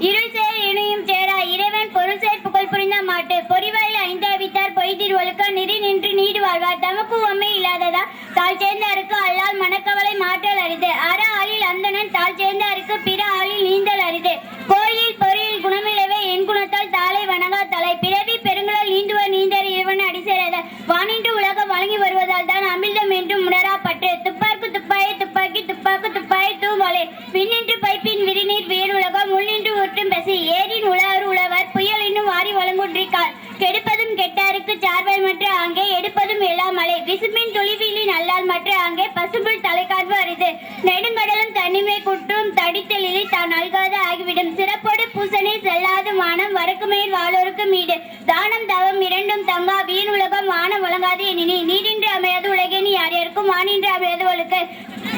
இருள் சேர் இணையும் சேரா இறைவன் பொருள் சேர் புகழ் புரிந்த மாட்டு பொறிவாயில் ஐந்து அவித்தார் பொய்தீர் ஒழுக்க நெறி நின்று நீடு வாழ்வார் தமக்கு உண்மை இல்லாததா தாழ் சேர்ந்தாருக்கு அல்லால் மனக்கவலை மாற்றல் அரிது அற ஆளில் அந்தணன் தாழ் சேர்ந்தாருக்கு பிற ஆளில் நீந்தல் அரிது கோயில் பொறியில் குணமிலவே என் குணத்தால் தாளை வணங்கா தலை பிறவி பெருங்களால் நீந்துவர் நீந்தர் இறைவன் அடிசேராத வானின்று உலகம் வழங்கி வருவதால் தான் அமிர்தம் என்றும் உணரா பற்று துப்பாக்கு துப்பாயை துப்பாக்கி துப்பாக்கு துப்பாயை தூமலை விண்ணின்று பைப்பின் விரிநீர் வேர் உலகம் உள்ளின்று ஒற்றும் பசி ஏரின் உழவர் உழவர் புயல் இன்னும் வாரி வழங்குன்றிக்கால் கெடுப்பதும் கெட்டாருக்கு சார்வல் மற்ற அங்கே எடுப்பதும் எல்லாம் மலை விசும்பின் துளிவிலின் அல்லால் மற்ற அங்கே பசும்புல் தலைக்காட்பு அரிது நெடுங்கடலும் தனிமை குற்றும் தடித்தலில் தான் அல்காத ஆகிவிடும் சிறப்போடு பூசனை செல்லாது மானம் வரக்குமேல் வாழோருக்கு மீடு தானம் தவம் இரண்டும் தங்கா வீண் உலகம் வானம் வழங்காது எனினி நீரின்று அமையாது உலகேனி யார் யாருக்கும் வானின்று அமையாது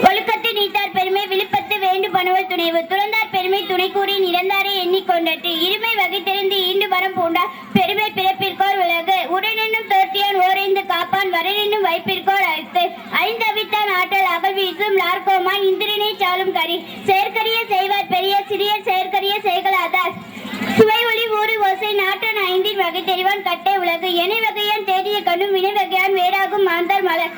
ஒழுக்கத்தை நீத்தார் பெருமை விழுப்பத்து வேண்டு பணுவல் துணைவு துறந்தார் பெருமை துணை கூறி நிறந்தாரை எண்ணிக்கொண்டட்டு இருமை வகை தெரிந்து ஈண்டு வரம் பூண்டார் பெருமை பிறப்பிற்கோர் உலகு உடனென்னும் தோற்றியான் ஓரைந்து காப்பான் வரனென்னும் வைப்பிற்கோர் அழுத்து ஐந்து அவித்தான் ஆற்றல் அகல் வீசும் லார்கோமான் இந்திரனை சாலும் கரி செயற்கரிய செய்வார் பெரிய சிறிய செயற்கரிய செய்களாதார் சுவை ஒளி ஊறு ஓசை நாட்டன் ஐந்தின் வகை தெரிவான் கட்டை உலகு எனை வகையான் தேடிய கண்ணும் வினை வகையான் வேறாகும் மாந்தர் மலர்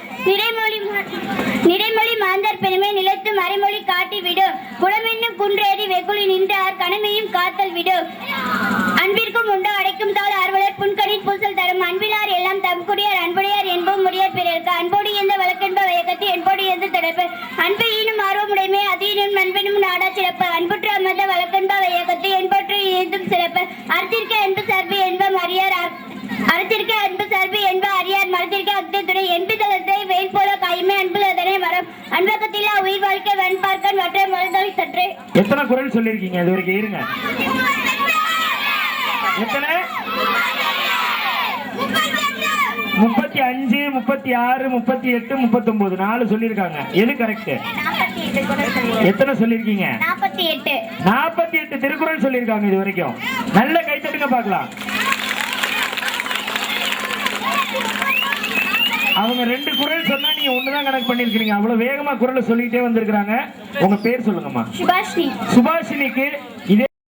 நிறைமொழி மாந்தர் பெருமை நிலத்து மறைமொழி காட்டி விடும் குணமென்னும் குன்றேறி வெகுளி நின்றார் கணமையும் காத்தல் விடும் அன்பிற்கும் உண்டோ அடைக்கும் தாள் ஆர்வலர் புன்கணில் பூசல் தரும் அன்பிலார் எல்லாம் தம்குடியார் அன்புடையார் என்போம் முடியார் பிறருக்கு அன்போடு எந்த வழக்கென்ப வயக்கத்து என்போடு எந்த தொடர்பு அன்பு ஈனும் ஆர்வமுடைமை அதீனும் நண்பனும் நாடா சிறப்பு அன்புற்று அமர்ந்த வழக்கென்ப வயக்கத்து என்போற்று ஏந்தும் சிறப்பு அறத்திற்க அன்பு சார்பு என்பம் அறியார் அறத்திற்க அன்பு சார்பு என்ப அறியார் மரத்திற்க அக்தி துணை என்பு தளத்தை வெயில் போல காயுமே அன்பு அதனை மரம் அன்பகத்தில்லா உயிர் வாழ்க்கை வெண் பார்க்கன் வற்ற மலர்தல் சற்றே. எத்தனை குரல் சொல்லிருக்கீங்க இது வரைக்கும்? இருங்க, எத்தனை? 35, 36, 38, 39 4 சொல்லிருக்காங்க. எது கரெக்ட்? எத்தனை சொல்லிருக்கீங்க? 48 திருக்குறள் சொல்லிருக்காங்க இது வரைக்கும். நல்ல கைத்தட்டுங்க பார்க்கலாம். அவங்க 2 குரல் சொன்னா நீங்க ஒண்ணுதான் கணக்கு பண்ணிருக்கீங்க. அவ்வளவு வேகமா குரலை சொல்லிட்டே வந்திருக்காங்க. உங்க பேர் சொல்லுங்கம்மா. சுபாஷினி. சுபாஷினிக்கு